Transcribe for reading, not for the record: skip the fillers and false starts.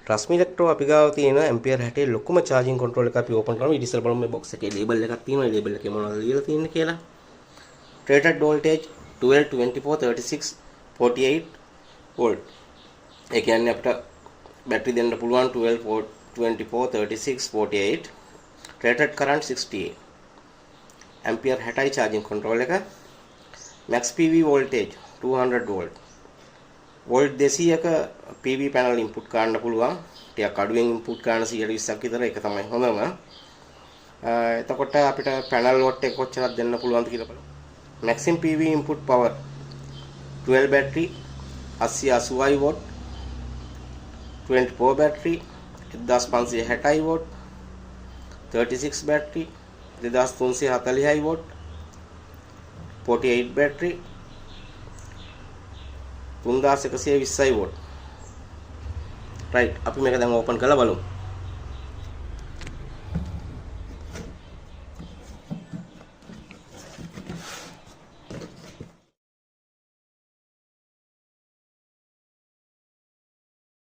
රස්මි electro අපි ගාව තියෙන ඇම්පියර් 60 ලොකුම charging control එක අපි open කරමු. ඊට ඉස්සෙල්ලා බලමු මේ box එකේ label එකක් තියෙනවා. මේ label එකේ මොනවද ලියලා තියෙන්නේ කියලා. Rated voltage 12 24 36 48 volt. ඒ කියන්නේ අපිට බැටරි දෙන්න පුළුවන් 12 24 36 48. Rated current 68. Ampere 60 charging control එක. Max PV voltage 200 volt. volt 200ක PV panel input ගන්න පුළුවන්. ටිකක් අඩුවෙන් input ගන්න 120ක් විතර ඒක තමයි හොඳම. එතකොට අපිට panel load එක කොච්චරක් දෙන්න පුළුවන්ද කියලා බලමු. Maximum PV input power 12 battery 80 watt 24 battery 1560 watt 36 battery 2340 watt 48 battery 3120 watt right අපි මේක දැන් ඕපන් කරලා බලමු